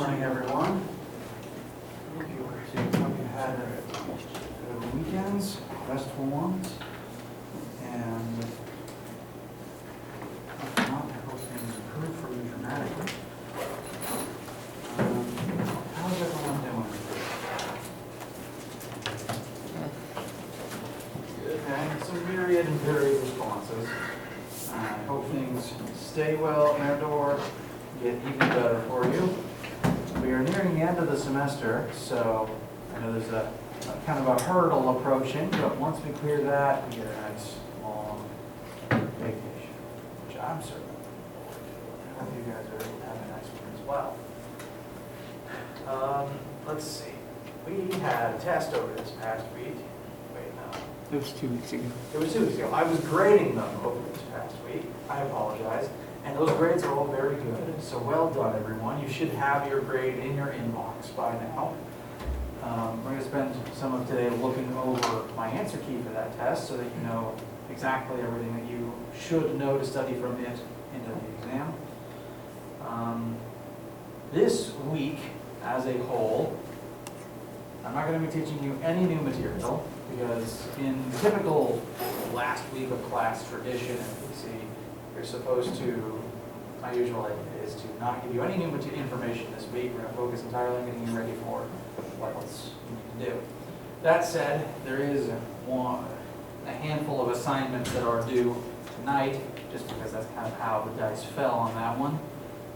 morning, everyone. Hope you had good weekends, restful ones, and if not, I hope things improve for you dramatically. How's everyone doing? Good. Okay, some myriad and varied responses. I hope things stay well and/or get even better for you. We are nearing the end of the semester, so I know there's a kind of a hurdle approaching, but once we clear that, we get a nice long vacation, which I'm certain. I hope you guys are able to have a nice one as well. Let's see. We had a test over this past week. Wait, no. It was 2 weeks ago. It was 2 weeks ago. I was grading them over this past week. I apologize. And those grades are all very good. So well done, everyone. You should have your grade in your inbox by now. We're going to spend some of today looking over my answer key for that test so that you know exactly everything that you should know to study from it into the exam. This week, as a whole, I'm not going to be teaching you any new material because in the typical last week of class tradition at PC, you're supposed to, my usual idea is to not give you any new information this week. We're going to focus entirely on getting you ready for what else you need to do. That said, there is a handful of assignments that are due tonight, just because that's kind of how the dice fell on that one.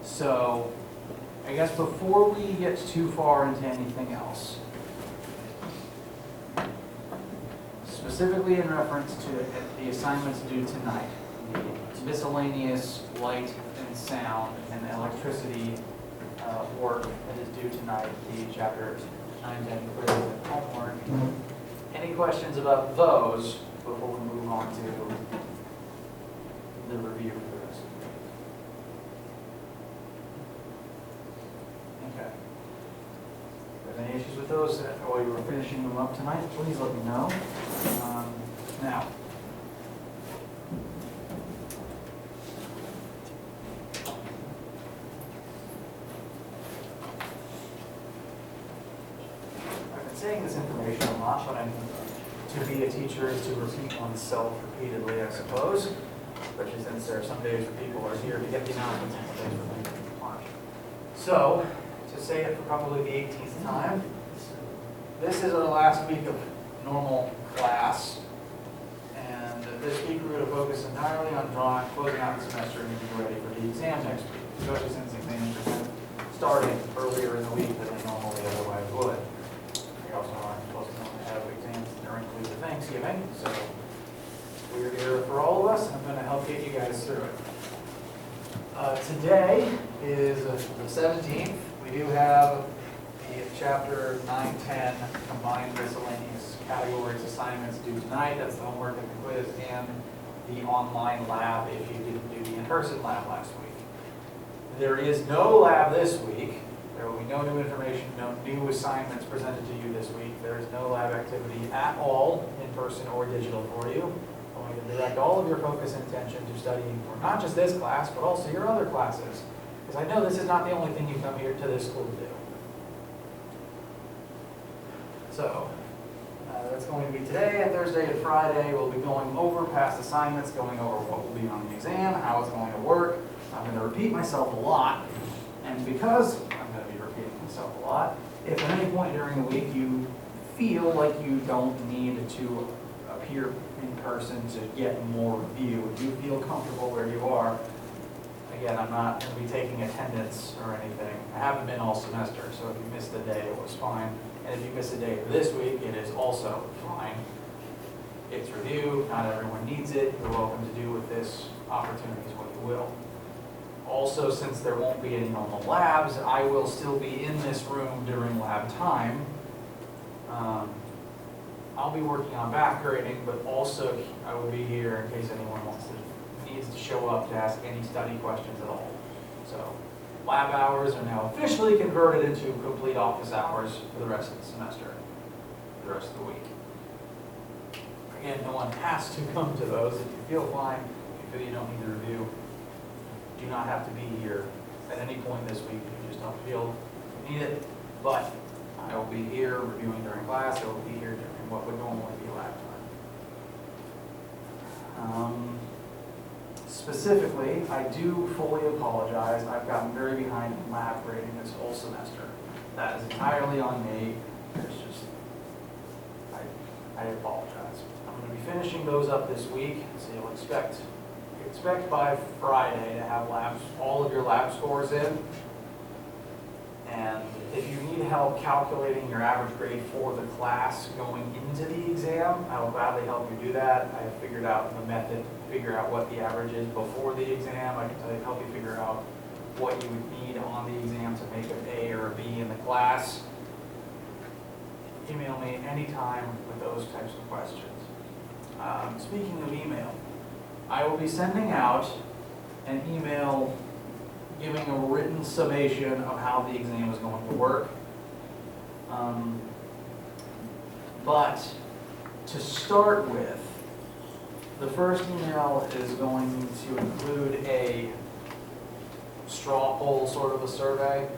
So, I guess before we get too far into anything else, specifically in reference to the assignments due tonight, the miscellaneous light and sound and electricity work that is due tonight, the chapter 9, 10 quiz and homework. Any questions about those before we move on to the review for the rest of the week? Okay. If there's any issues with those while you were finishing them up tonight, please let me know. Now, saying this information a lot, but to be a teacher is to repeat oneself repeatedly, I suppose, especially since there are some days where people are here to get the announcements and some days where they aren't. So, to say it for probably the 18th time, this is our last week of normal class, and this week we're going to focus entirely on closing out the semester and getting ready for the exam next week, especially since exams are kind of starting earlier in the week than they normally otherwise would. Also aren't supposed to have exams during the week of Thanksgiving, so we're here for all of us, and I'm going to help get you guys through it. Today is the 17th. We do have the chapter 9, 10 combined miscellaneous categories assignments due tonight. That's the homework and the quiz and the online lab if you didn't do the in-person lab last week. There is no lab this week. There will be no new information, no new assignments presented to you this week. There is no lab activity at all, in person or digital for you. I'm going to direct all of your focus and attention to studying for not just this class, but also your other classes. Because I know this is not the only thing you come here to this school to do. So, that's going to be today and Thursday and Friday. We'll be going over past assignments, going over what will be on the exam, how it's going to work. I'm going to repeat myself a lot. And because I'm going to be repeating myself a lot, if at any point during the week you feel like you don't need to appear in person to get more review, if you feel comfortable where you are, again, I'm not going to be taking attendance or anything. I haven't been all semester, so if you missed a day, it was fine. And if you missed a day this week, it is also fine. It's review. Not everyone needs it. You're welcome to do with this opportunities what you will. Also, since there won't be any normal labs, I will still be in this room during lab time. I'll be working on back grading, but also I will be here in case anyone needs to show up to ask any study questions at all. So, lab hours are now officially converted into complete office hours for the rest of the semester, for the rest of the week. Again, no one has to come to those. If you feel fine, if you feel you don't need to review, do not have to be here at any point this week if you just don't feel need it, but I will be here reviewing during class, I will be here during what would normally be lab time. Specifically, I do fully apologize, I've gotten very behind in lab grading this whole semester. That is entirely on me, there's just, I apologize. I'm going to be finishing those up this week, so you'll expect by Friday to have all of your lab scores in. And if you need help calculating your average grade for the class going into the exam, I will gladly help you do that. I have figured out the method to figure out what the average is before the exam. I can help you figure out what you would need on the exam to make an A or a B in the class. Email me anytime with those types of questions. Speaking of email, I will be sending out an email giving a written summation of how the exam is going to work. But to start with, the first email is going to include a straw poll sort of a survey.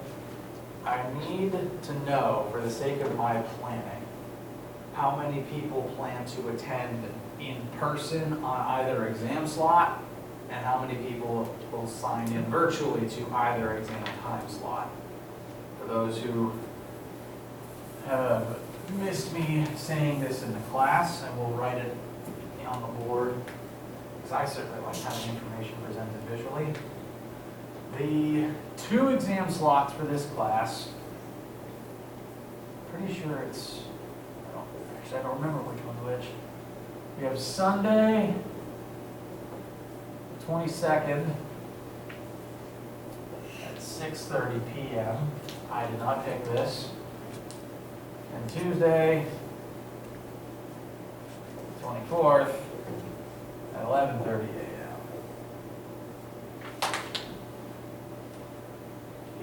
I need to know, for the sake of my planning, how many people plan to attend in person on either exam slot, and how many people will sign in virtually to either exam time slot. For those who have missed me saying this in the class, I will write it on the board, because I certainly like having information presented visually. The 2 exam slots for this class, pretty sure it's, I don't remember which one's which. We have Sunday, 22nd at 6:30 p.m. I did not pick this. And Tuesday, 24th at 11:30 a.m.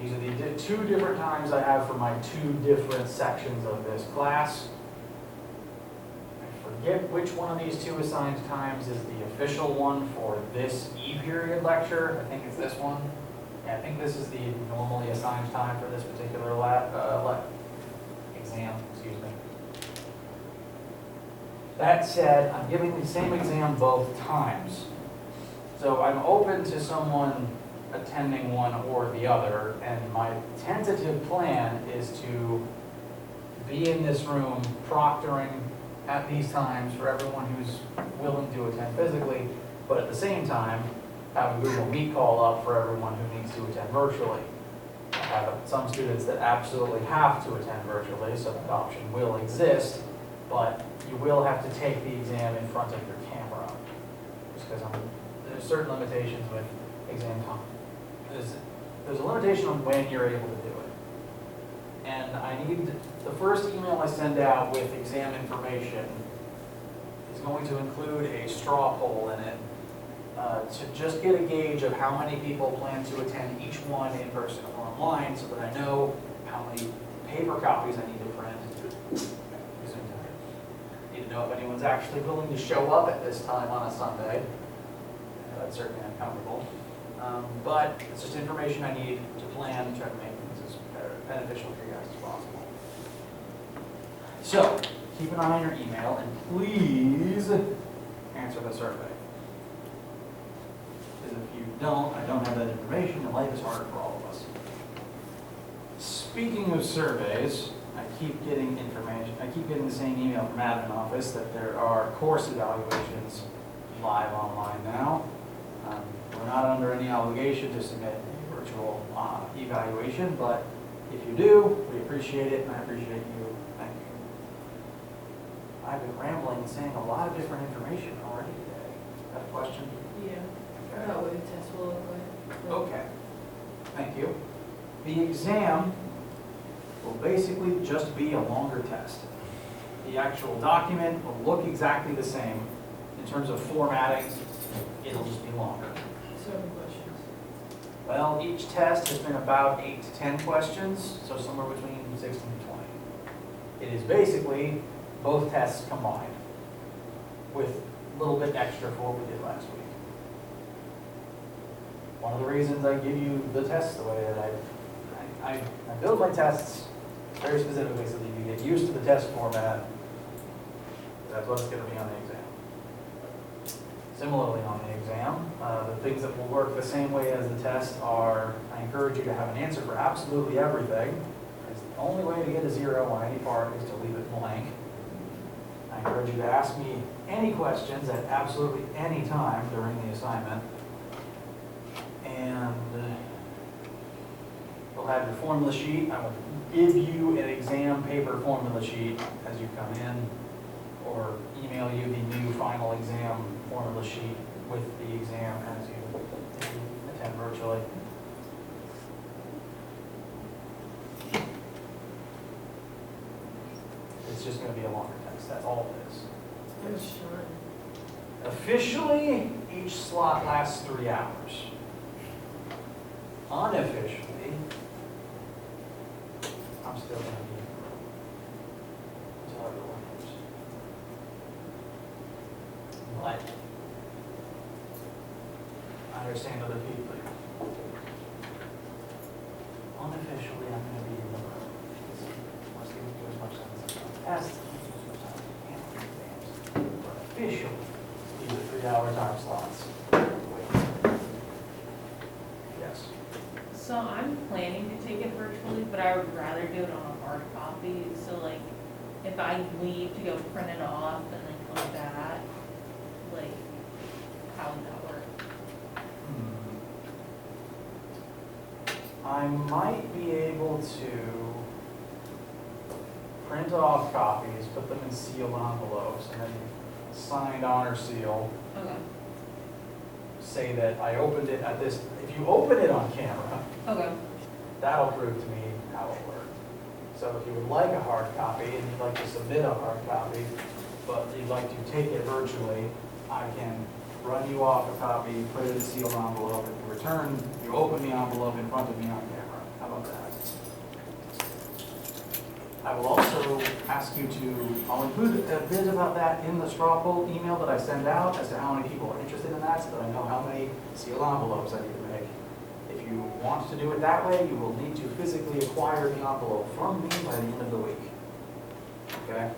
These are the 2 different times I have for my 2 different sections of this class. I forget which one of these 2 assigned times is the official one for this E-period lecture. I think it's this one. Yeah, I think this is the normally assigned time for this particular exam, excuse me. That said, I'm giving the same exam both times. So I'm open to someone attending one or the other, and my tentative plan is to be in this room proctoring at these times for everyone who's willing to attend physically, but at the same time, have a Google Meet call up for everyone who needs to attend virtually. I have some students that absolutely have to attend virtually, so that option will exist, but you will have to take the exam in front of your camera, just because there's certain limitations with exam time. There's a limitation on when you're able to do it. And I need, the first email I send out with exam information is going to include a straw poll in it to just get a gauge of how many people plan to attend each one in person or online, so that I know how many paper copies I need to print. I need to know if anyone's actually willing to show up at this time on a Sunday. That's certainly uncomfortable. But it's just information I need to plan, try to make things as beneficial for you guys as possible. So, keep an eye on your email, and please answer the survey. Because if you don't, I don't have that information, and life is harder for all of us. Speaking of surveys, I keep getting information, I keep getting the same email from admin office that there are course evaluations live online now. We're not under any obligation to submit a virtual evaluation, but if you do, we appreciate it, and I appreciate you. Thank you. I've been rambling and saying a lot of different information already today. Got a question? Yeah. I know what the test will look like. Okay. Thank you. The exam will basically just be a longer test. The actual document will look exactly the same. In terms of formatting, it'll just be longer. So many questions. Well, each test has been about 8 to 10 questions, so somewhere between 16 and 20. It is basically both tests combined, with a little bit extra for what we did last week. One of the reasons I give you the tests the way that I build my tests very specifically so that you can get used to the test format. That's what it's going to be on the exam. Similarly on the exam, the things that will work the same way as the test are, I encourage you to have an answer for absolutely everything. Because the only way to get a 0 on any part is to leave it blank. I encourage you to ask me any questions at absolutely any time during the assignment. And you'll have your formula sheet. I will give you an exam paper formula sheet as you come in, or email you the new final exam formula sheet with the exam as you attend virtually. It's just going to be a longer test, that's all it is. I'm sure. Officially, each slot lasts 3 hours. Unofficially, I'm still going to be until everyone leaves. But I understand other people. Unofficially, I'm going to be in the room. Let's give it as much time as I can. Tests, but officially, these are 3-hour time slots. Yes. So I'm planning to take it virtually, but I would rather do it on a hard copy. So like, if I leave to go print it off and then come back, like, how would that work? I might be able to print off copies, put them in sealed envelopes, and then signed honor seal, Okay, say that I opened it at this, if you open it on camera, okay, that'll prove to me how it worked. So if you would like a hard copy and you'd like to submit a hard copy, but you'd like to take it virtually, I can run you off a copy, put it in a sealed envelope, and you return, you open the envelope in front of me on camera. How about that? I will also ask you to, I'll include a bit about that in the straw poll email that I send out as to how many people are interested in that, so that I know how many sealed envelopes I need to make. If you want to do it that way, you will need to physically acquire the envelope from me by the end of the week. Okay?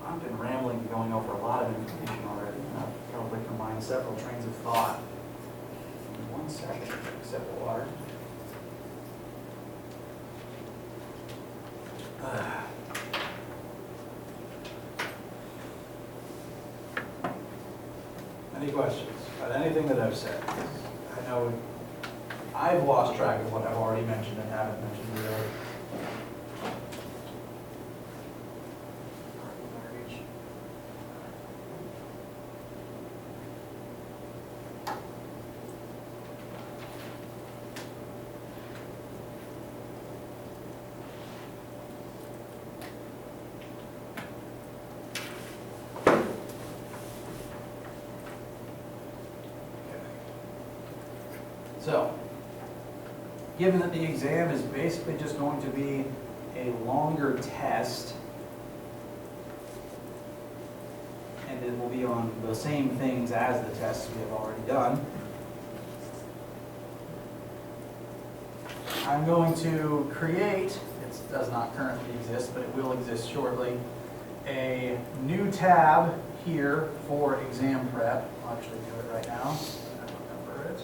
I've been rambling and going over a lot of information already, and I've probably combined several trains of thought. In 1 second, except the water. Any questions about anything that I've said? I know I've lost track of what I've already mentioned and haven't mentioned really. So, given that the exam is basically just going to be a longer test, and it will be on the same things as the tests we have already done, I'm going to create, it does not currently exist, but it will exist shortly, a new tab here for exam prep. I'll actually do it right now. I remember it.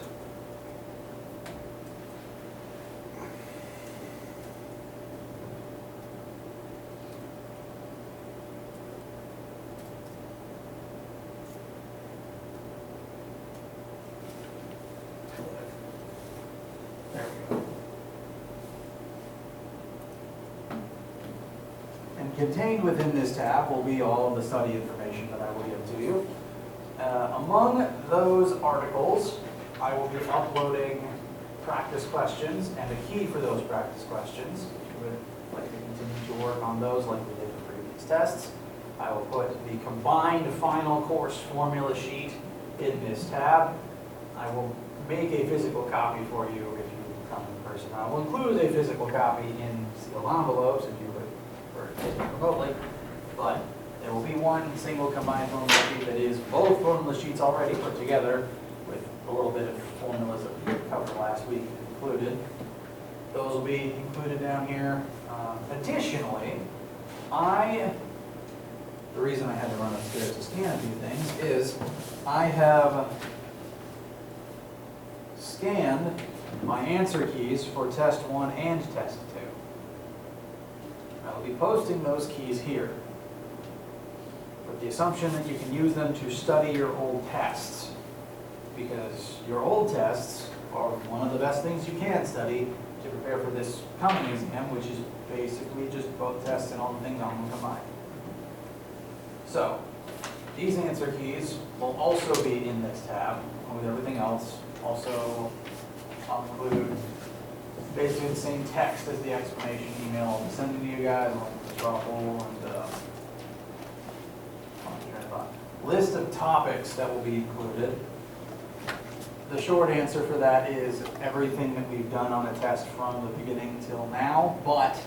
There we go. And contained within this tab will be all of the study information that I will give to you. Among those articles, I will be uploading practice questions and a key for those practice questions. If you would like to continue to work on those like we did for previous tests, I will put the combined final course formula sheet in this tab. I will make a physical copy for you if you come in person. I will include a physical copy in sealed envelopes if you would prefer to take it remotely, but there will be one single combined formula sheet that is both formula sheets already put together with a little bit of formulas that we covered last week included. Those will be included down here. Additionally, the reason I had to run upstairs to scan a few things is I have scanned my answer keys for test 1 and test 2. I'll be posting those keys here with the assumption that you can use them to study your old tests, because your old tests are one of the best things you can study to prepare for this coming exam, which is basically just both tests and all the things on them combined. So, these answer keys will also be in this tab, along with everything else. Also, I'll include basically the same text as the explanation email I'll be sending to you guys, along with the trouble and list of topics that will be included. The short answer for that is everything that we've done on the test from the beginning till now, but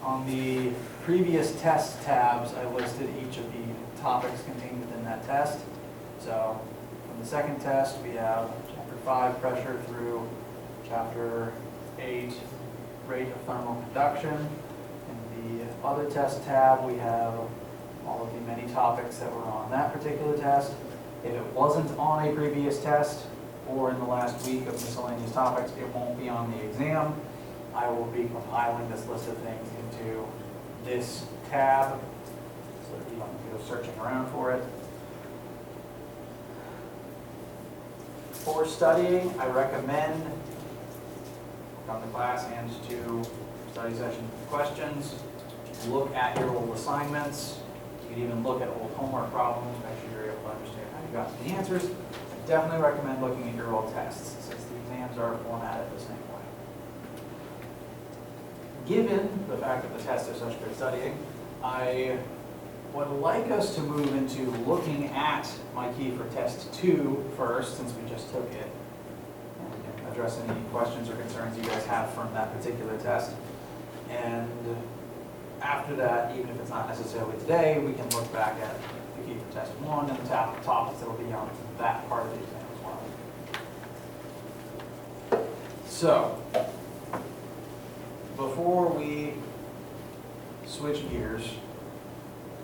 on the previous test tabs, I listed each of the topics contained within that test. So, from the second test, we have Chapter 5, pressure, through Chapter 8, rate of thermal conduction. In the other test tab, we have all of the many topics that were on that particular test. If it wasn't on a previous test or in the last week of miscellaneous topics, it won't be on the exam. I will be compiling this list of things into this tab so that you don't have to go searching around for it. For studying, I recommend from the class and to study session questions, look at your old assignments. You can even look at old homework problems, make sure you're able to understand how you got to the answers. I definitely recommend looking at your old tests, since the exams are formatted the same way. Given the fact that the tests are such good studying, I would like us to move into looking at my key for test 2 first, since we just took it, and we can address any questions or concerns you guys have from that particular test. And after that, even if it's not necessarily today, we can look back at the key for test 1 and the topics that will be on that part of the exam as well. So, before we switch gears,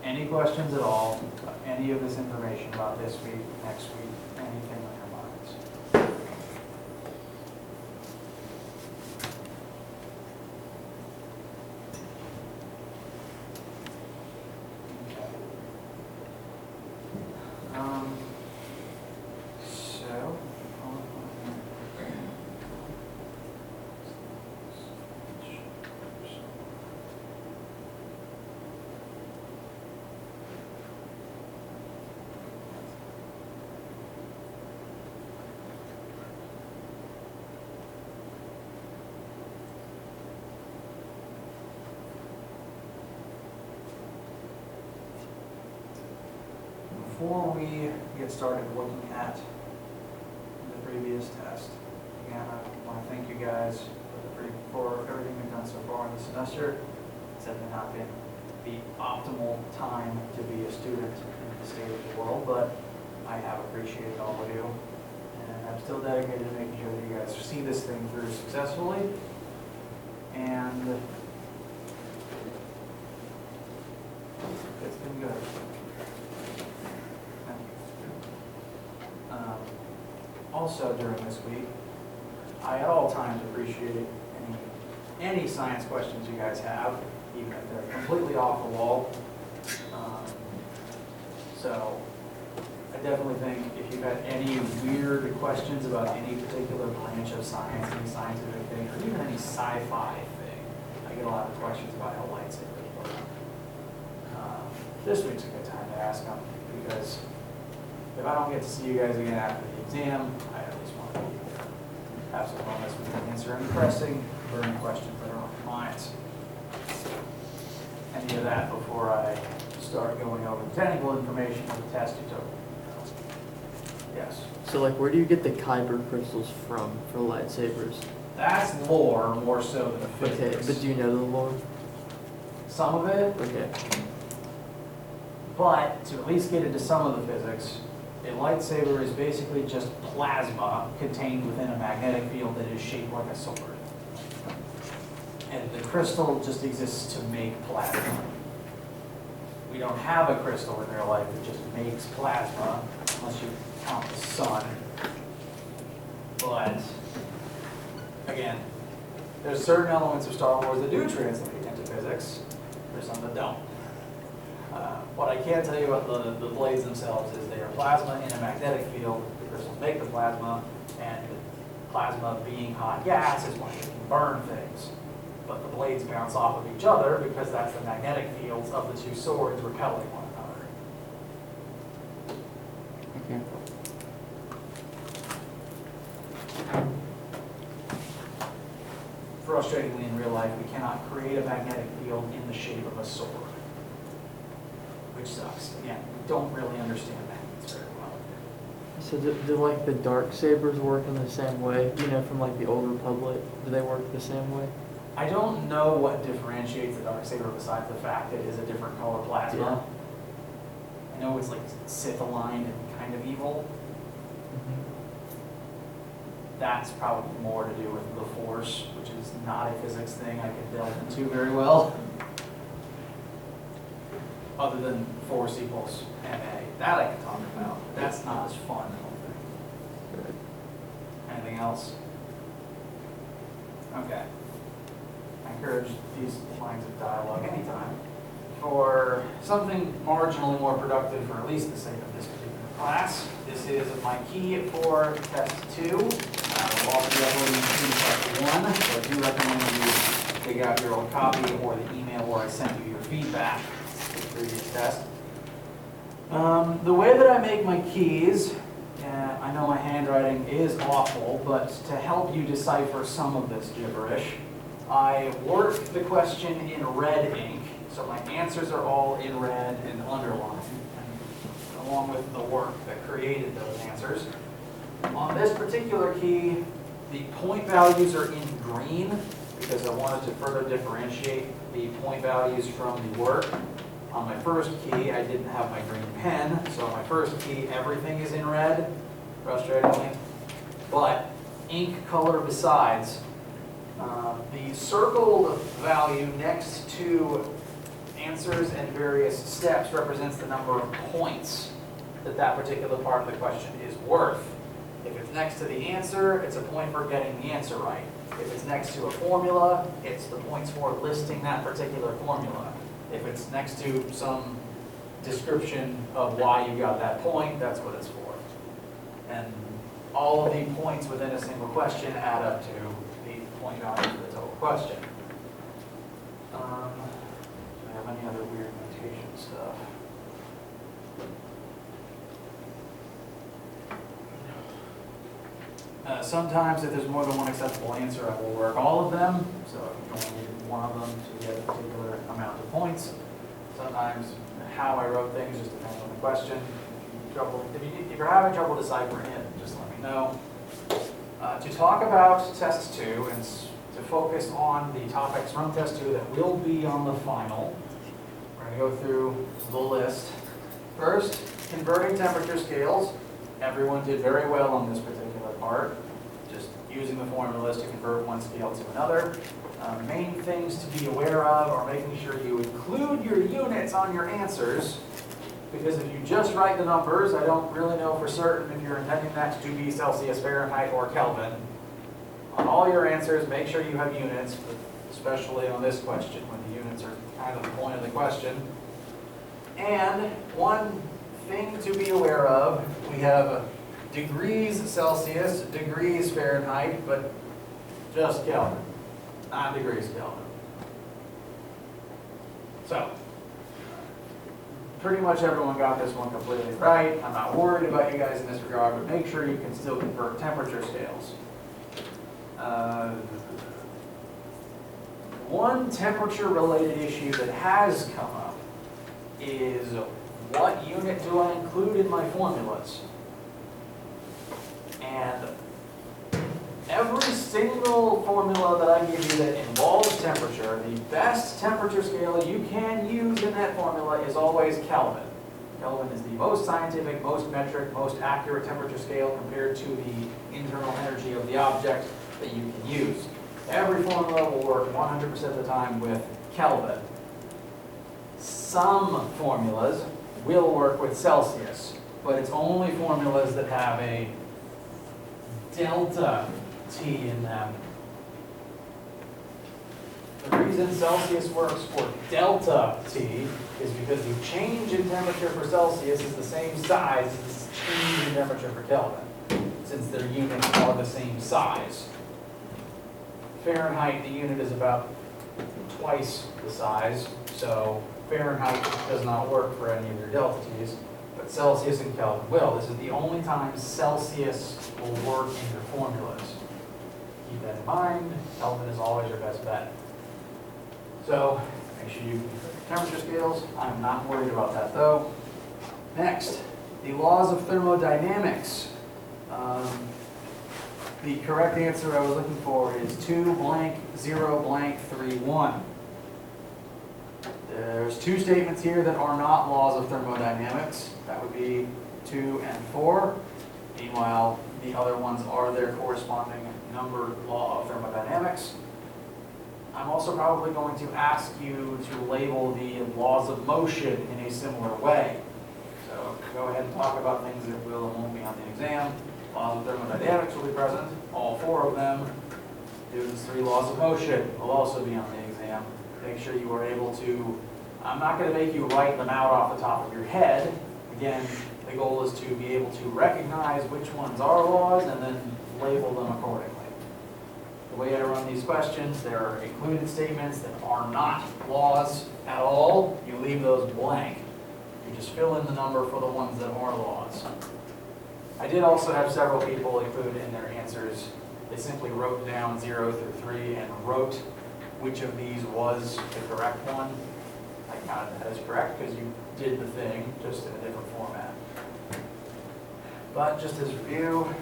any questions at all, about any of this information about this week, next week, anything on your minds? Before we get started looking at the previous test, again, I want to thank you guys for everything we've done so far in the semester. It's definitely not been the optimal time to be a student in the state of the world, but I have appreciated all of you, and I'm still dedicated to making sure that you guys see this thing through successfully. And it's been good. Also during this week, I at all times appreciate any science questions you guys have, even if they're completely off the wall. So I definitely think if you've had any weird questions about any particular branch of science, any scientific thing, or even any sci-fi thing, I get a lot of questions about how lightsabers work. This week's a good time to ask them, because if I don't get to see you guys again after the exam, I at least want to be there. Have some fun this week and answer any pressing, burning questions that are on your minds. Any of that before I start going over the technical information of the test you took. Yes. So, like, where do you get the Kyber crystals from for lightsabers? That's lore more so than physics. Okay, but do you know the lore? Some of it, Okay. but to at least get into some of the physics, A lightsaber is basically just plasma contained within a magnetic field that is shaped like a sword. And the crystal just exists to make plasma. We don't have a crystal in real life that just makes plasma, unless you count the sun. But, again, there's certain elements of Star Wars that do translate into physics. There's some that don't. What I can tell you about the blades themselves is they are plasma in a magnetic field. The crystals make the plasma, and plasma being hot gas is what can burn things. But the blades bounce off of each other because that's the magnetic fields of the two swords repelling one another. Okay. Frustratingly, in real life, we cannot create a magnetic field in the shape of a sword, which sucks. Again, we don't really understand magnets very well. So do like the dark sabers work in the same way? You know, from like the Old Republic, do they work the same way? I don't know what differentiates the darksaber besides the fact that it is a different color plasma. I know it's like Sith aligned and kind of evil. That's probably more to do with the Force, which is not a physics thing I could delve into very well. Other than Force equals MA. That I can talk about. That's not as fun, I don't think. Anything else? Okay. I encourage these lines of dialogue anytime. For something marginally more productive for at least the sake of this particular class, this is my key for test 2. We'll also be uploading to test 1, so I do recommend you dig out your old copy or the email where I sent you your feedback for the previous test. The way that I make my keys, I know my handwriting is awful, but to help you decipher some of this gibberish, I work the question in red ink, so my answers are all in red and underlined, and along with the work that created those answers. On this particular key, the point values are in green because I wanted to further differentiate the point values from the work. On my first key, I didn't have my green pen, so on my first key, everything is in red, frustratingly. But ink color besides, the circled value next to answers and various steps represents the number of points that that particular part of the question is worth. If it's next to the answer, it's a point for getting the answer right. If it's next to a formula, it's the points for listing that particular formula. If it's next to some description of why you got that point, that's what it's for. And all of the points within a single question add up to the point value for the total question. Do I have any other weird notation stuff? Sometimes if there's more than one acceptable answer, I will work all of them. So if you only need one of them to get a particular amount of points. Sometimes how I wrote things just depends on the question. If you're having trouble deciphering it, just let me know. To talk about test 2 and to focus on the topics from test 2 that will be on the final, we're going to go through the list. First, converting temperature scales. Everyone did very well on this particular part, just using the formulas to convert one scale to another. Main things to be aware of are making sure you include your units on your answers, because if you just write the numbers, I don't really know for certain if you're intending that to be Celsius, Fahrenheit, or Kelvin. On all your answers, make sure you have units, especially on this question, when the units are kind of the point of the question. And one thing to be aware of, we have degrees Celsius, degrees Fahrenheit, but just Kelvin, not degrees Kelvin. So, pretty much everyone got this one completely right. I'm not worried about you guys in this regard, but make sure you can still convert temperature scales. One temperature-related issue that has come up is what unit do I include in my formulas? And every single formula that I give you that involves temperature, the best temperature scale you can use in that formula is always Kelvin. Kelvin is the most scientific, most metric, most accurate temperature scale compared to the internal energy of the object that you can use. Every formula will work 100% of the time with Kelvin. Some formulas will work with Celsius, but it's only formulas that have a delta T in them. The reason Celsius works for delta T is because the change in temperature for Celsius is the same size as the change in temperature for Kelvin, since their units are the same size. Fahrenheit, the unit is about twice the size, so Fahrenheit does not work for any of your delta T's, but Celsius and Kelvin will. This is the only time Celsius will work in your formulas. Keep that in mind. Kelvin is always your best bet. So make sure you keep temperature scales. I'm not worried about that though. Next, the laws of thermodynamics. The correct answer I was looking for is 2 blank 0 blank 3 1. There's two statements here that are not laws of thermodynamics. That would be 2 and 4. Meanwhile, the other ones are their corresponding number law of thermodynamics. I'm also probably going to ask you to label the laws of motion in a similar way. So go ahead and talk about things that will and won't be on the exam. Laws of thermodynamics will be present, all 4 of them. Newton's 3 laws of motion will also be on the exam. Make sure you are able to, I'm not going to make you write them out off the top of your head. Again, the goal is to be able to recognize which ones are laws and then label them accordingly. The way I run these questions, there are included statements that are not laws at all. You leave those blank. You just fill in the number for the ones that are laws. I did also have several people include in their answers, they simply wrote down 0 through 3 and wrote which of these was the correct one. I counted that as correct because you did the thing, just in a different format. But just as a review,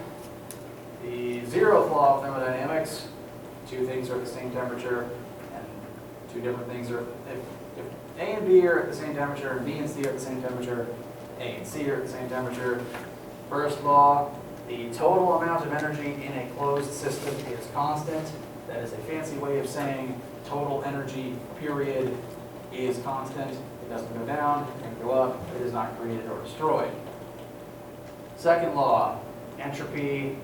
the 0th law of thermodynamics, 2 things are at the same temperature, and 2 different things are, if A and B are at the same temperature, and B and C are at the same temperature, A and C are at the same temperature. First law, the total amount of energy in a closed system is constant. That is a fancy way of saying total energy, period, is constant. It doesn't go down, it can go up, it is not created or destroyed. Second law, entropy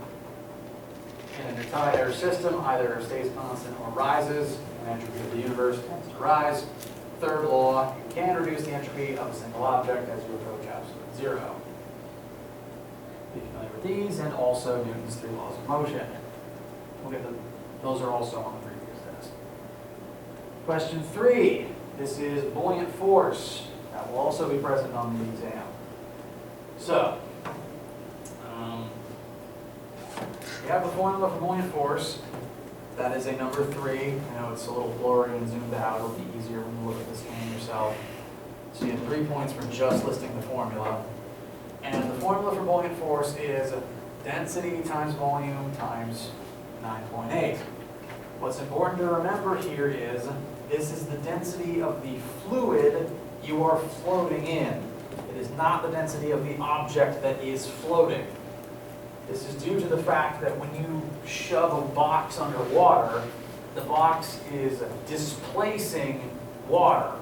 in an entire system either stays constant or rises, and entropy of the universe tends to rise. Third law, you can reduce the entropy of a single object as you approach absolute zero. Be familiar with these, and also Newton's 3 laws of motion. We'll get those are also on the previous test. Question 3, this is buoyant force. That will also be present on the exam. So, we have the formula for buoyant force. That is a number 3. I know it's a little blurry and zoomed out. It'll be easier when you look at this game yourself. So you have 3 points for just listing the formula. And the formula for buoyant force is density times volume times 9.8. What's important to remember here is this is the density of the fluid you are floating in. It is not the density of the object that is floating. This is due to the fact that when you shove a box underwater, the box is displacing water.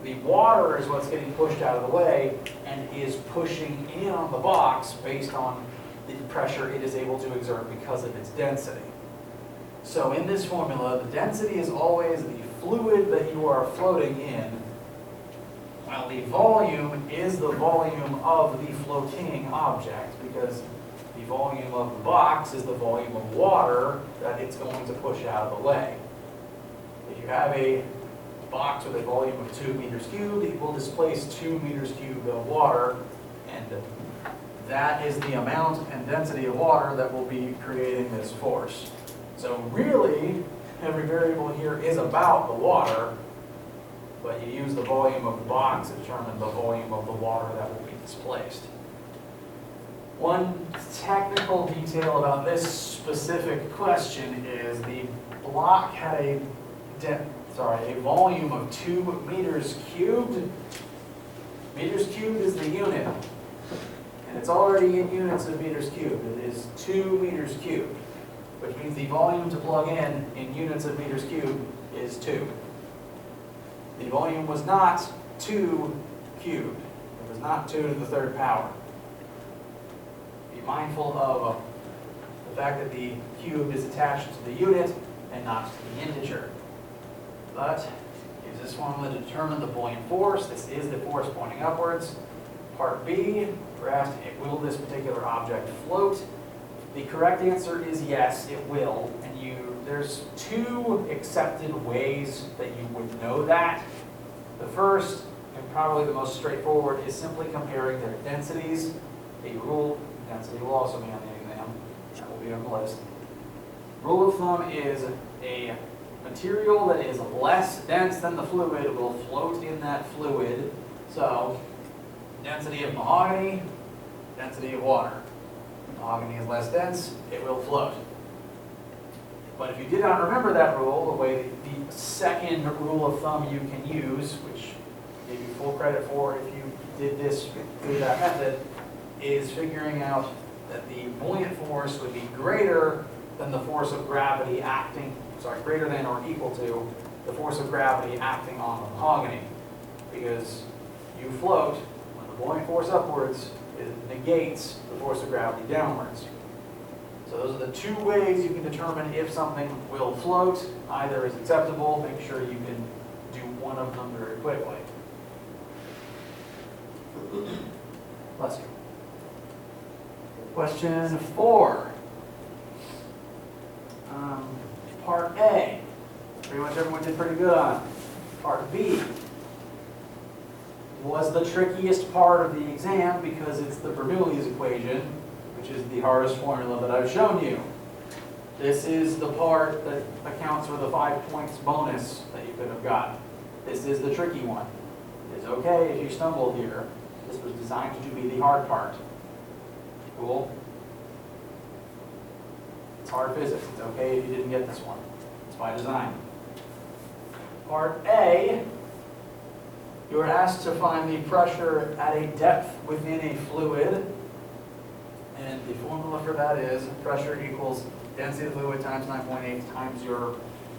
The water is what's getting pushed out of the way and is pushing in on the box based on the pressure it is able to exert because of its density. So in this formula, the density is always the fluid that you are floating in, while the volume is the volume of the floating object, because the volume of the box is the volume of water that it's going to push out of the way. If you have a box with a volume of 2 meters cubed, it will displace 2 meters cubed of water, and that is the amount and density of water that will be creating this force. So really, every variable here is about the water, but you use the volume of the box to determine the volume of the water that will be displaced. One technical detail about this specific question is the block had a volume of 2 meters cubed. Meters cubed is the unit, and it's already in units of meters cubed. It is 2 meters cubed, which means the volume to plug in units of meters cubed is 2. The volume was not 2 cubed. It was not 2 to the third power. Be mindful of the fact that the cube is attached to the unit and not to the integer. But use this formula to determine the buoyant force. This is the force pointing upwards. Part B, we're asked, will this particular object float? The correct answer is yes, it will. And there's 2 accepted ways that you would know that. The first, and probably the most straightforward, is simply comparing their densities. A rule, density will also be on the exam, that will be on the list. Rule of thumb is a material that is less dense than the fluid will float in that fluid. So, density of mahogany, density of water. Mahogany is less dense, it will float. But if you did not remember that rule, the second rule of thumb you can use, which I give you full credit for if you did this through that method, is figuring out that the buoyant force would be greater than the force of gravity greater than or equal to the force of gravity acting on the mahogany. Because you float, when the buoyant force upwards, it negates the force of gravity downwards. So those are the 2 ways you can determine if something will float. Either is acceptable. Make sure you can do one of them very quickly. Bless you. Question 4. Part A. Pretty much everyone did pretty good on. Part B was the trickiest part of the exam because it's the Bernoulli's equation, which is the hardest formula that I've shown you. This is the part that accounts for the 5 points bonus that you could have gotten. This is the tricky one. It's okay if you stumbled here. This was designed to be the hard part. Cool? It's hard physics. It's okay if you didn't get this one. It's by design. Part A, you are asked to find the pressure at a depth within a fluid. And the formula for that is pressure equals density of the fluid times 9.8 times your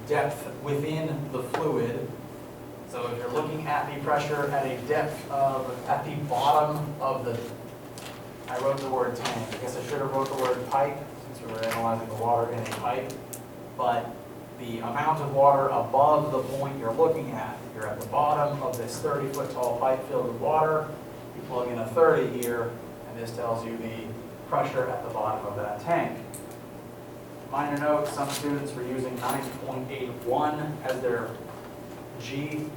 depth within the fluid. So if you're looking at the pressure at a depth at the bottom of the, I wrote the word tank. I guess I should have wrote the word pipe since we were analyzing the water in a pipe. But the amount of water above the point you're looking at, you're at the bottom of this 30-foot tall pipe filled with water. You plug in a 30 here, and this tells you the pressure at the bottom of that tank. Minor note, some students were using 9.81 as their G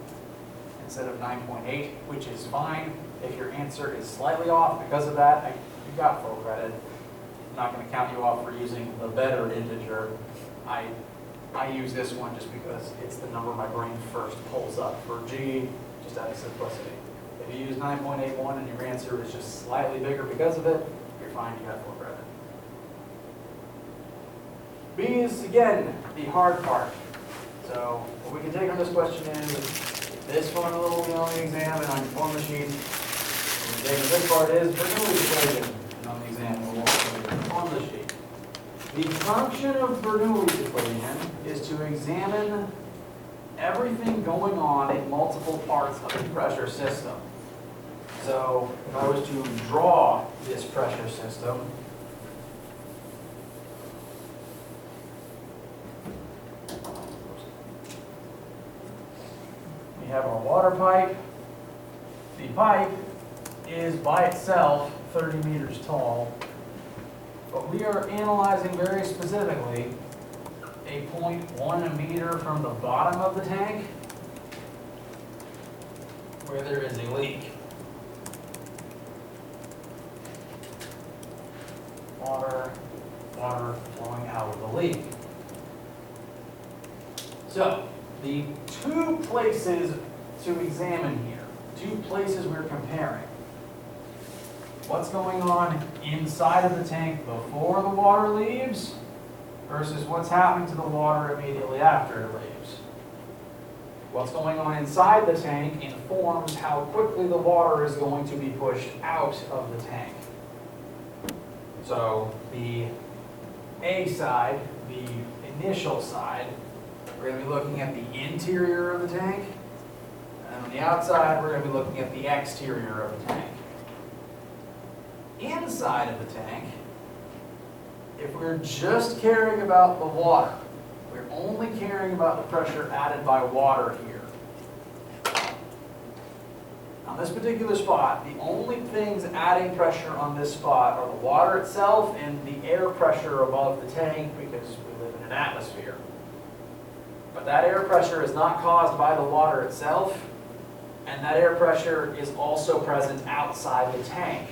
instead of 9.8, which is fine. If your answer is slightly off because of that, you got full credit. I'm not going to count you off for using the better integer. I use this one just because it's the number my brain first pulls up for G, just out of simplicity. If you use 9.81 and your answer is just slightly bigger because of it, you're fine, you got full credit. B is, again, the hard part. So what we can take on this question is, this formula will be on the exam and on your formula sheet. And the this part is Bernoulli's equation, and on the exam will also be on the formula sheet. The function of Bernoulli's equation is to examine everything going on in multiple parts of the pressure system. So if I was to draw this pressure system, we have our water pipe. The pipe is by itself 30 meters tall, but we are analyzing very specifically a 0.1 meter from the bottom of the tank where there is a leak. Water flowing out of the leak. So, the 2 places to examine here, 2 places we're comparing. What's going on inside of the tank before the water leaves versus what's happening to the water immediately after it leaves. What's going on inside the tank informs how quickly the water is going to be pushed out of the tank. So the A side, the initial side, we're going to be looking at the interior of the tank. And on the outside, we're going to be looking at the exterior of the tank. Inside of the tank, if we're just caring about the water, we're only caring about the pressure added by water here. On this particular spot, the only things adding pressure on this spot are the water itself and the air pressure above the tank, because we live in an atmosphere. But that air pressure is not caused by the water itself, and that air pressure is also present outside the tank.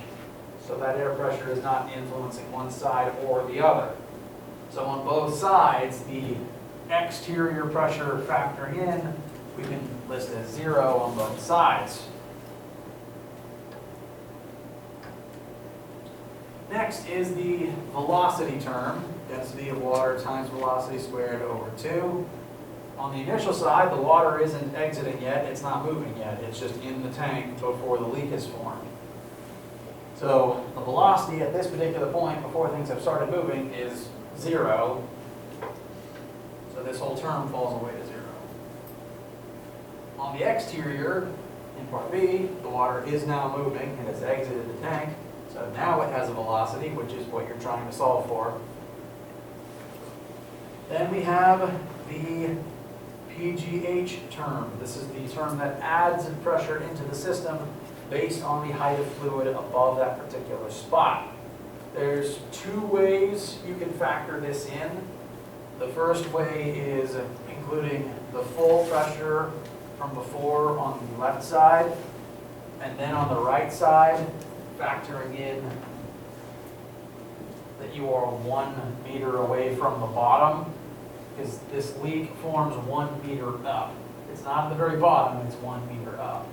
So that air pressure is not influencing one side or the other. So on both sides, the exterior pressure factoring in, we can list as 0 on both sides. Next is the velocity term, density of water times velocity squared over 2. On the initial side, the water isn't exiting yet, it's not moving yet, it's just in the tank before the leak is formed. So the velocity at this particular point, before things have started moving, is 0. So this whole term falls away to 0. On the exterior, in part B, the water is now moving and has exited the tank. So now it has a velocity, which is what you're trying to solve for. Then we have the PGH term. This is the term that adds pressure into the system based on the height of fluid above that particular spot. There's 2 ways you can factor this in. The first way is including the full pressure from before on the left side, and then on the right side, factoring in that you are 1 meter away from the bottom, because this leak forms 1 meter up. It's not at the very bottom, it's 1 meter up.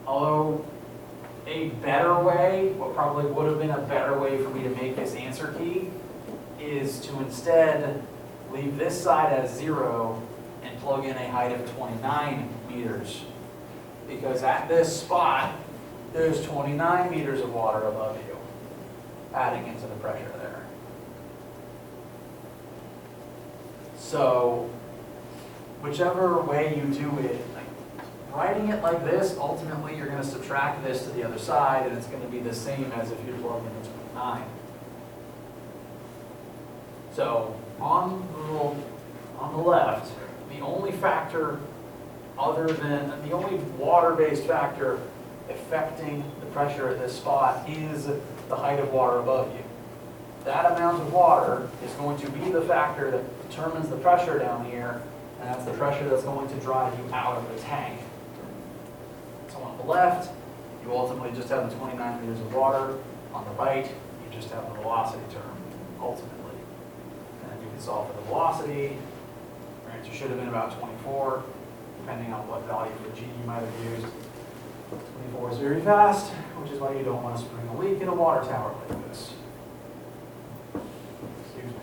Although a better way, what probably would have been a better way for me to make this answer key, is to instead leave this side as 0 and plug in a height of 29 meters. Because at this spot, there's 29 meters of water above you, adding into the pressure there. So, whichever way you do it, writing it like this, ultimately you're going to subtract this to the other side, and it's going to be the same as if you plug in the 29. So, on the left, the only factor other than, the only water-based factor affecting the pressure at this spot is the height of water above you. That amount of water is going to be the factor that determines the pressure down here, and that's the pressure that's going to drive you out of the tank. So on the left, you ultimately just have the 29 meters of water. On the right, you just have the velocity term, ultimately. And you can solve for the velocity. Your answer should have been about 24, depending on what value for G you might have used. 24 is very fast, which is why you don't want to spring a leak in a water tower like this. Excuse me.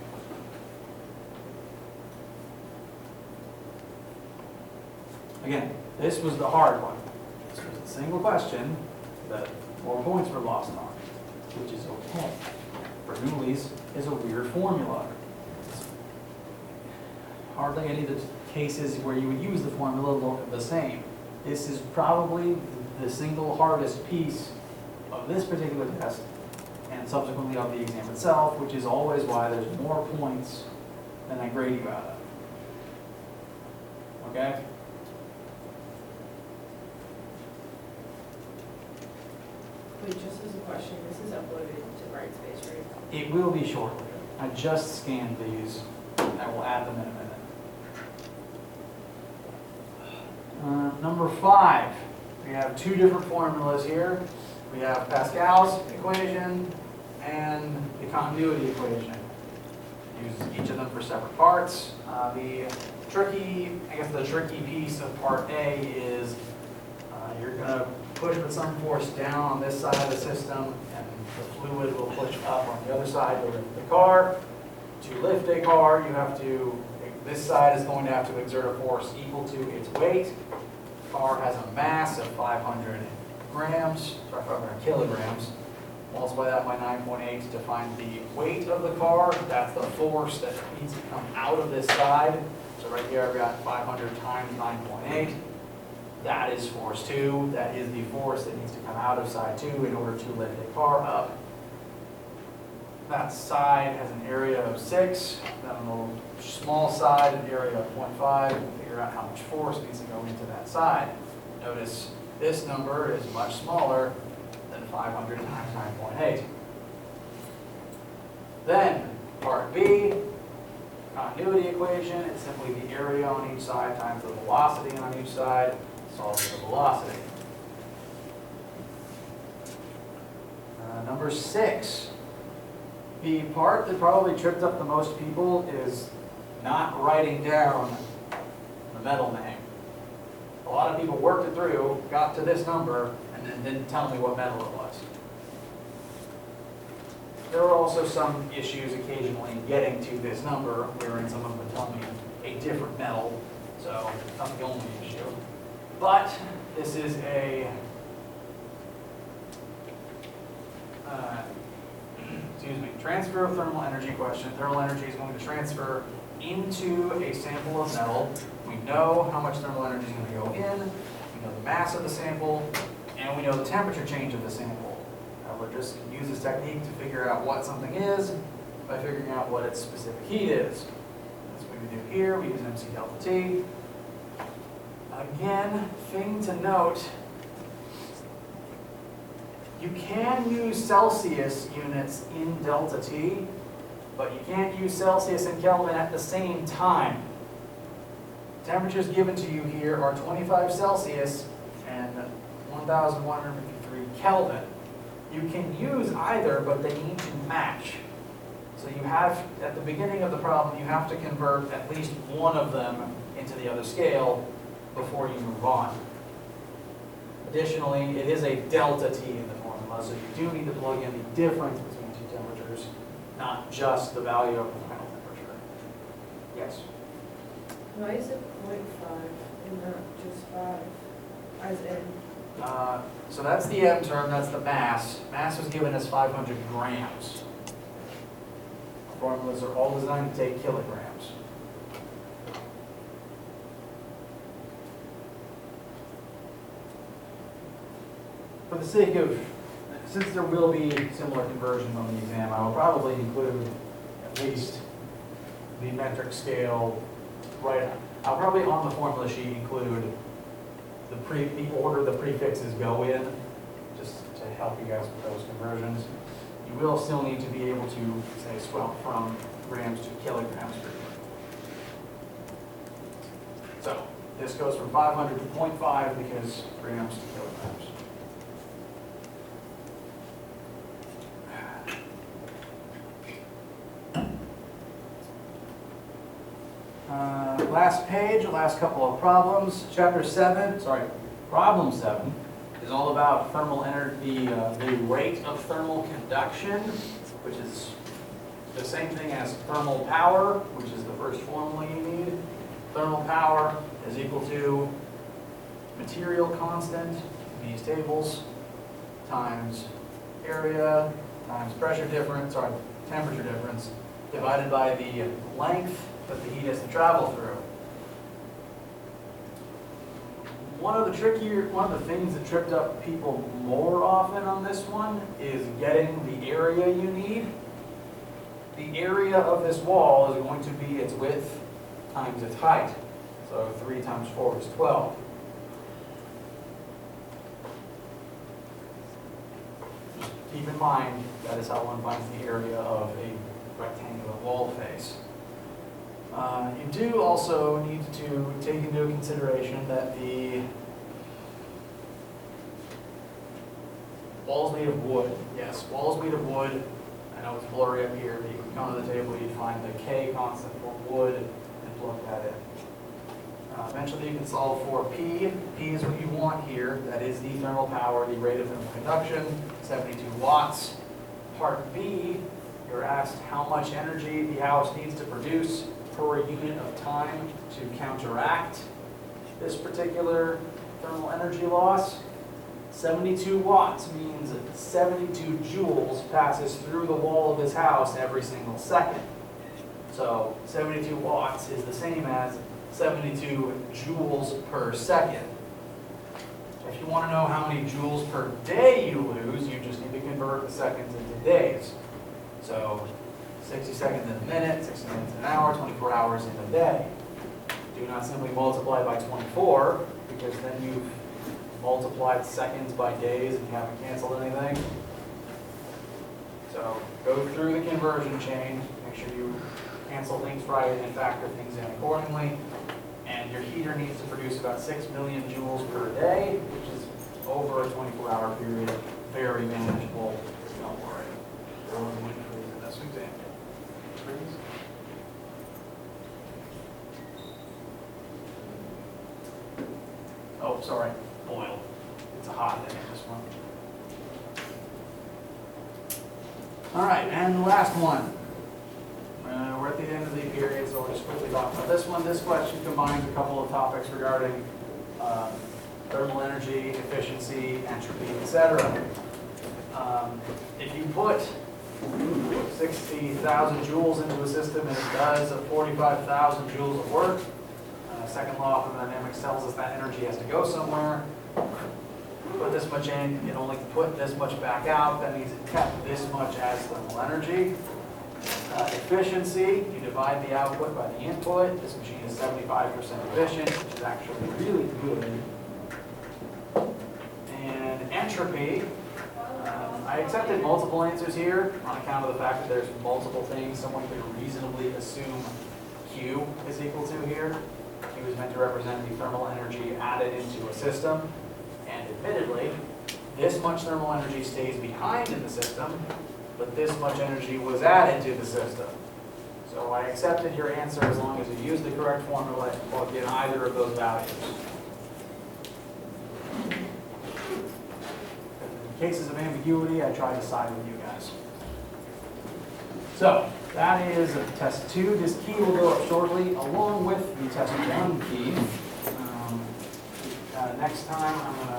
Again, this was the hard one. This was a single question that 4 points were lost on, which is okay. Bernoulli's is a weird formula. Hardly any of the cases where you would use the formula look the same. This is probably the single hardest piece of this particular test, and subsequently of the exam itself, which is always why there's more points than I grade you out of. Okay? Wait, just as a question, this is uploaded to Brightspace, right? It will be shortly. I just scanned these. I will add them in a minute. Number 5, we have 2 different formulas here. We have Pascal's equation and the continuity equation. Use each of them for separate parts. The tricky piece of part A is you're going to push with some force down on this side of the system, and the fluid will push up on the other side to lift the car. To lift a car, you have to This side is going to have to exert a force equal to its weight. The car has a mass of 500 grams, sorry, 500 kilograms. Multiply that by 9.8 to find the weight of the car. That's the force that needs to come out of this side. So right here I've got 500 times 9.8. That is force 2. That is the force that needs to come out of side 2 in order to lift a car up. That side has an area of 6. Then on the small side, an area of 0.5. We'll figure out how much force needs to go into that side. Notice this number is much smaller than 500 times 9.8. Then, part B, continuity equation. It's simply the area on each side times the velocity on each side. Solves the velocity. Number 6. The part that probably tripped up the most people is not writing down the metal name. A lot of people worked it through, got to this number, and then didn't tell me what metal it was. There were also some issues occasionally getting to this number, wherein someone would tell me a different metal, so that's not the only issue. But this is a transfer of thermal energy question. Thermal energy is going to transfer into a sample of metal. We know how much thermal energy is going to go in, we know the mass of the sample, and we know the temperature change of the sample. We're just going to use this technique to figure out what something is by figuring out what its specific heat is. That's what we do here. We use MC delta T. Again, thing to note, you can use Celsius units in delta T, but you can't use Celsius and Kelvin at the same time. Temperatures given to you here are 25 Celsius and 1,153 Kelvin. You can use either, but they need to match. So you have, at the beginning of the problem, you have to convert at least one of them into the other scale before you move on. Additionally, it is a delta T in the formula, so you do need to plug in the difference between two temperatures, not just the value of the final temperature. Yes? Why is it 0.5 and not just 5, as in? So that's the M term, that's the mass. Mass was given as 500 grams. Formulas are all designed to take kilograms. For the sake of, since there will be similar conversions on the exam, I will probably include at least the metric scale right. I'll probably on the formula sheet include the order the prefixes go in, just to help you guys with those conversions. You will still need to be able to say swap from grams to kilograms per unit. So this goes from 500 to 0.5 because grams to kilograms. Last page, last couple of problems. Problem 7 is all about thermal energy, the rate of thermal conduction, which is the same thing as thermal power, which is the first formula you need. Thermal power is equal to material constant, these tables, times area, times pressure difference, or temperature difference, divided by the length that the heat has to travel through. One of the things that tripped up people more often on this one is getting the area you need. The area of this wall is going to be its width times its height. So 3 times 4 is 12. Just keep in mind that is how one finds the area of a rectangular wall face. You do also need to take into consideration that the wall's made of wood. Yes, wall's made of wood. I know it's blurry up here, but you can come to the table, you'd find the K constant for wood and plug that in. Eventually you can solve for P. P is what you want here. That is the thermal power, the rate of thermal conduction, 72 watts. Part B, you're asked how much energy the house needs to produce per unit of time to counteract this particular thermal energy loss. 72 watts means that 72 joules passes through the wall of his house every single second. So 72 watts is the same as 72 joules per second. If you want to know how many joules per day you lose, you just need to convert the seconds into days. So 60 seconds in a minute, 60 minutes in an hour, 24 hours in a day. Do not simply multiply by 24, because then you've multiplied seconds by days and you haven't canceled anything. So go through the conversion chain, make sure you cancel things right and factor things in accordingly. And your heater needs to produce about 6 million joules per day, which is over a 24-hour period. Very manageable, don't worry. We're going to freeze in this example. Freeze. Oh, sorry, boil. It's a hot day, this one. All right, and the last one. We're at the end of the period, so we'll just quickly talk about this one. This question combines a couple of topics regarding thermal energy, efficiency, entropy, etc. If you put 60,000 joules into a system and it does 45,000 joules of work, second law of thermodynamics tells us that energy has to go somewhere. Put this much in, it only put this much back out. That means it kept this much as thermal energy. Efficiency, you divide the output by the input. This machine is 75% efficient, which is actually really good. And entropy, I accepted multiple answers here on account of the fact that there's multiple things someone could reasonably assume Q is equal to here. Q is meant to represent the thermal energy added into a system. And admittedly, this much thermal energy stays behind in the system, but this much energy was added to the system. So I accepted your answer as long as you use the correct formula and plug in either of those values. In cases of ambiguity, I try to side with you guys. So that is test 2. This key will go up shortly along with the test 1 key. Next time I'm going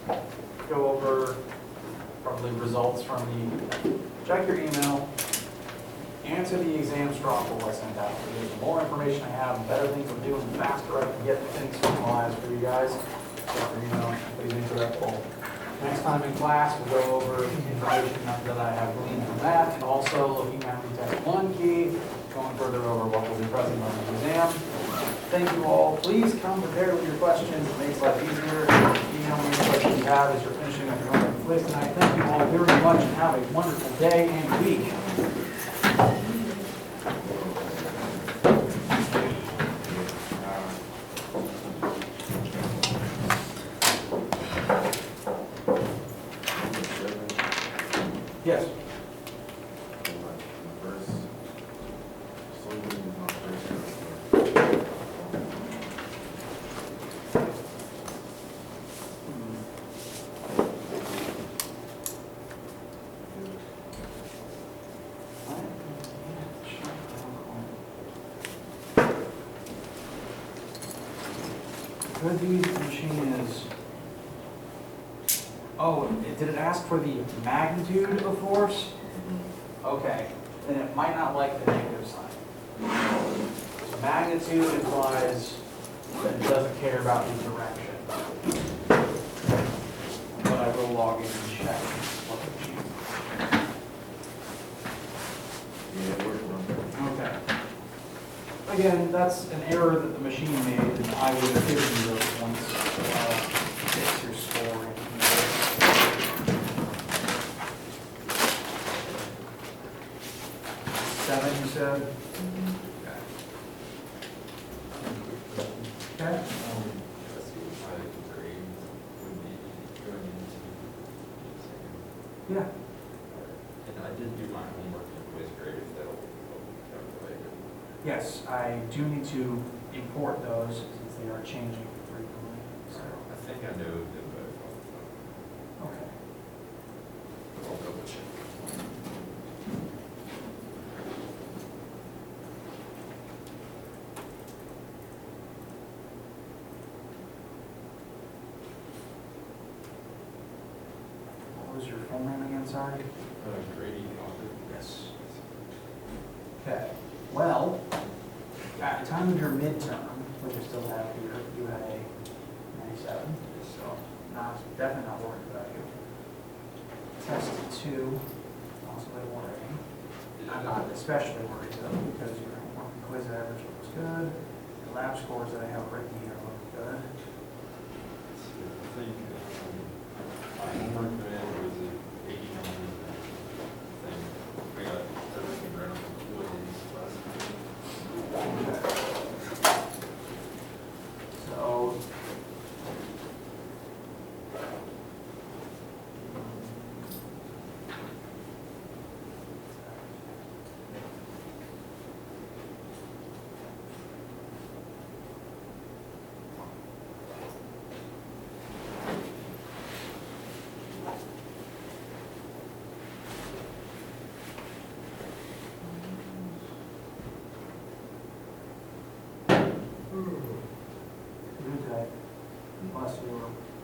to go over probably results from the, check your email, answer the exam straw poll I sent out. The more information I have, the better things I'm doing, the faster I can get things finalized for you guys. Check your email, please answer that poll. Next time in class, we'll go over information that I have gleaned from that, and also looking at the test 1 key, going further over what will be present on the exam. Thank you all. Please come prepared with your questions. It makes life easier. Email me any questions you have as you're finishing up your homework quiz tonight. Thank you all very much and have a wonderful day and week. Yes. Could these machines, did it ask for the magnitude of force? Okay, then it might not like the negative sign. Magnitude implies that it doesn't care about the direction. But I will log in and check what the machine. Yeah, we're Okay. Again, that's an error that the machine made, and I would have given you those points. Fix your scoring. Seven, you said? Okay. Yeah. And I did do my homework in quiz grade, if that'll calculate it. Yes, I do need to import those since they are changing frequently. So, I think I know them both off the top. okay. I'll double check. full name again, sorry? Grady Coffee. Yes. Okay, well, at the time of your midterm, which you still have here, you had a 97, so definitely not worried about you. Test 2, possibly worrying. I'm not especially worried though, because your homework and quiz average looks good. The lab scores that I have written here look good. I think, my homework man was at 89. I think we got everything right on the 40s last time. So. Okay. Bless you.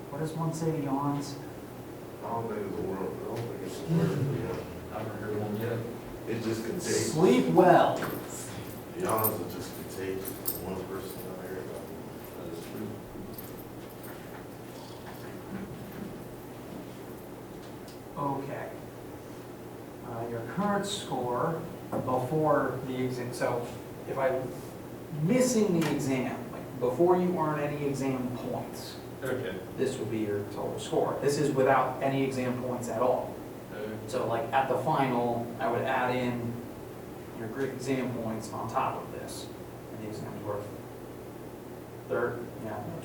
What does one say to yawns? I don't think it's a word, I don't think it's a word, I haven't heard one yet. It's just contagious. Sleep well. Yawns are just contagious, one person out here. That is true. Okay. Your current score before the exam, so if I'm missing the exam, like before you earn any exam points, Okay. this would be your total score. This is without any exam points at all. So like at the final, I would add in your grid exam points on top of this. And the exam is worth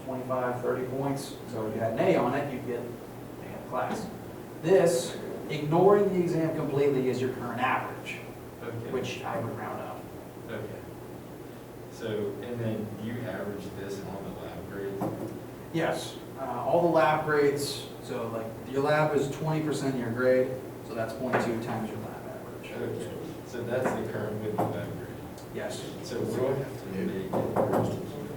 25, 30 points. So if you had an A on it, you'd get A in class. This, ignoring the exam completely, is your current average, Okay. which I would round up. Okay. So, and then do you average this on the lab grades? Yes, all the lab grades, so like your lab is 20% of your grade, so that's 0.2 times your lab average. Okay. So that's the current with the lab grade. Yes. So what do I have to make?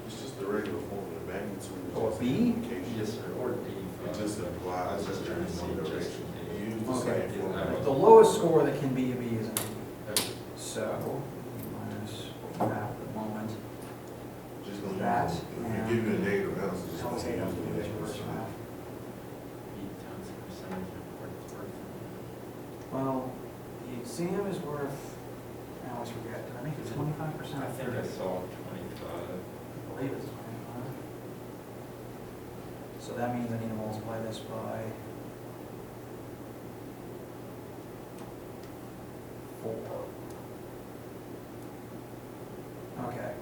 It's just the regular form, the magnitude. Or B? Yes, sir, or D. It just applies. Just trying to see just. You use the Okay. same form. The lowest score that can be a B is an A. Okay. So, minus what we have at the moment. Just gonna That use, if and- you give you a negative answer, just Tell gonna us how you have to do use this the reverse negative. math. 8 times the percentage of what it's worth. Well, the exam is worth, I always forget, did I make it 25%? I think I saw 25. I believe it's 25. So that means I need to multiply this by 4. Okay,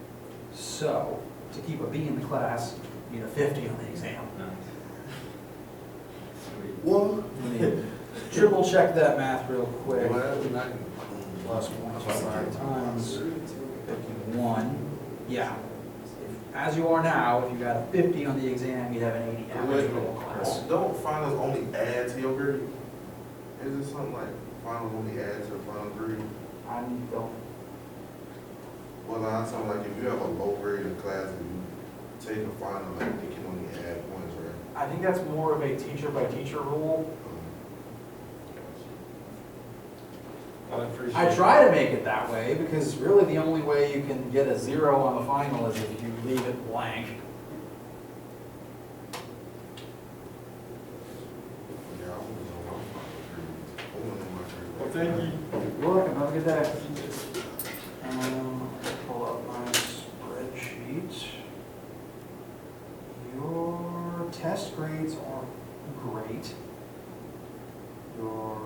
so to keep a B in the class, you need a 50 on the exam. Nice. Sweet. What? Let me triple check that math real quick. Well, not- Plus 0.25 times 51. Yeah. As you are now, if you got a 50 on the exam, you'd have an 80 average for the whole class. Don't finals only add to your grade? Is it something like finals only add to the final grade? I don't, Well, I'm saying like if you have a low grade in class and you take a final, like it can only add points, right? I think that's more of a teacher by teacher rule. Well, I appreciate I try to make it that way because really the only way you can get a 0 on the final is if you leave it blank. Yeah, I wouldn't know my final grades. I wouldn't know my grade. Well, thank you. You're welcome, have a good day. Pull up my spreadsheet. Your test grades are great. Your,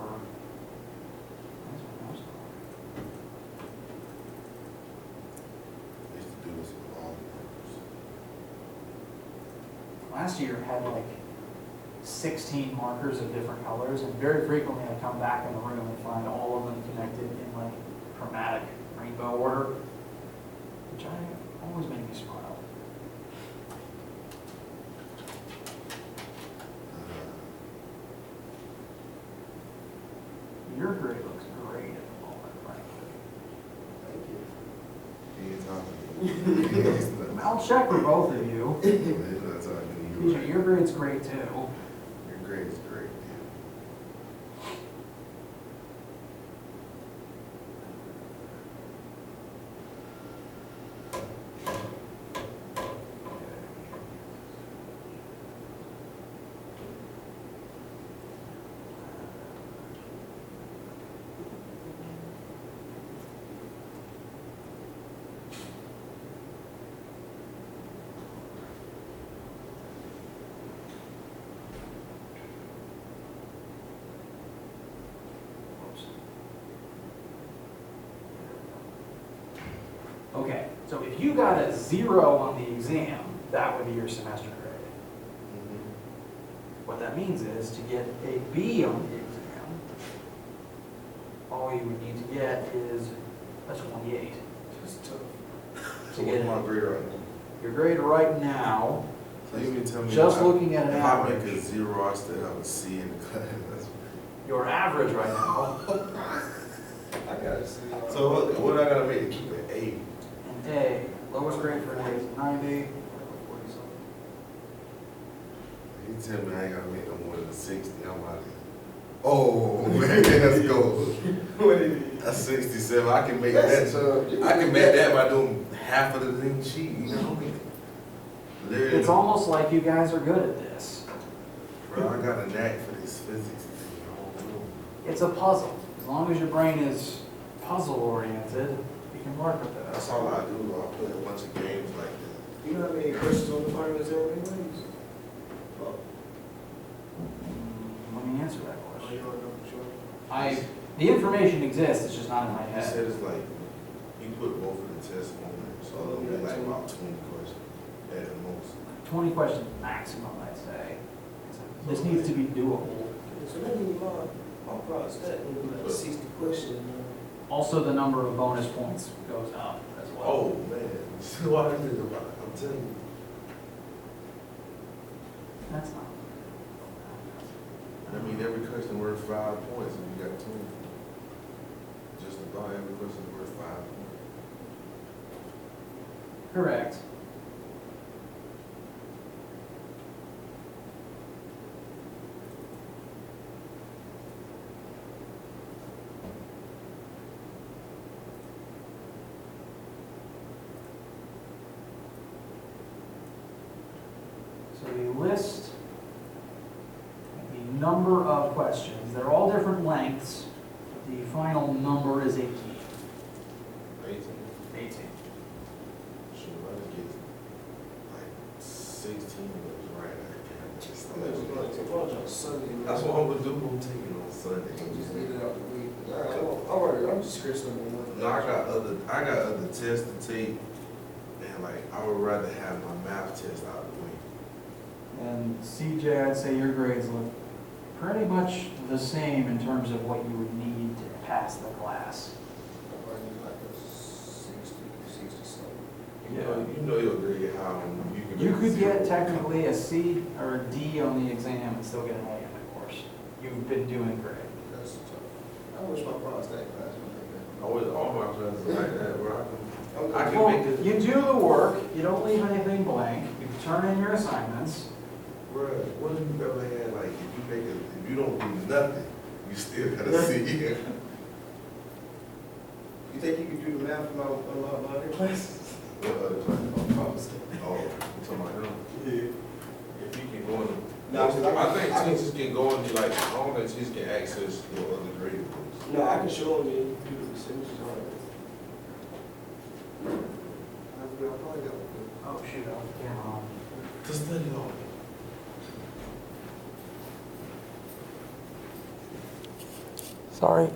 where's my mouse going? I used to do this with all the Last year had like 16 markers of different colors, and very frequently I come back in the room and find all of them connected in like chromatic rainbow order, which always make me smile. Your grade looks great at the moment, frankly. He ain't talking to you. I'll check for both of you. He's not talking to you. TJ, your grade's great too. Your grade is great, Okay, so if you got a 0 on the exam, that would be your semester grade. What that means is to get a B on the exam, all you would need to get is a 28. That's tough. To So get what's my grade right now? your grade right now, So you mean tell me just if I- looking at an if I make average, a 0, I still have a C in the class. That's your average right now, I gotta see. So what I gotta make to keep it A? an A, lowest grade for an A is 90. You tell me I ain't gotta make no more than a 60, I'm out of here. Oh, man, let's go. That's 67, I can make that. I can make that by doing half of the thing sheet, you know? Literally. It's almost like you guys are good at this. Bro, I got a knack for this physics thing, I don't know. It's a puzzle. As long as your brain is puzzle oriented, you can work with it. That's all I do, I play a bunch of games like that. You know how many questions on the final exam anyways? Let me answer that Oh, question. you don't know for sure? The information exists, it's just not in my He head. said it's like, you put both of the tests on there, so it'll be like about 20 questions at the most. 20 questions maximum, I'd say. This needs to be doable. So that means my process, that would be like 60 questions. Also, the number of bonus points goes up as well. Oh, man, see what I did about it, I'm telling you. That's not. I mean, every question worth 5 points, and you got 20. Just about every question worth 5 points. Correct. So you list the number of questions. They're all different lengths. The final number is 18. 18. 18. Shoot, I just get like 16 was right at Sunday. That's what I'm gonna do, I'm taking on Sunday. Just get it out the week. I'm just scripting on one. No, I got other tests to take, and like, I would rather have my math test out of the way. And CJ, I'd say your grades look pretty much the same in terms of what you would need to pass the class. I'm running like a 60 something. You know your grade how You make could zero. get technically a C or a D on the exam and still get an A in the course. You've been doing great. That's tough. I wish my prostate class was I was all my classes like that, bro. like that. I can Well, make it. you do the work, you don't leave anything blank, you turn in your assignments. Bro, what have you ever had, like, if you don't do nothing, you still gotta see it. You think you could do the math in my other classes? What other class? On prostate. Oh, you talking about him? Yeah. If you can go in, No, I think teachers can go in, like, I don't think teachers can access your other grading books. No, I can show them and do the percentages on it. I'll probably go. Oh, shoot, I was down. Just study on it. Sorry.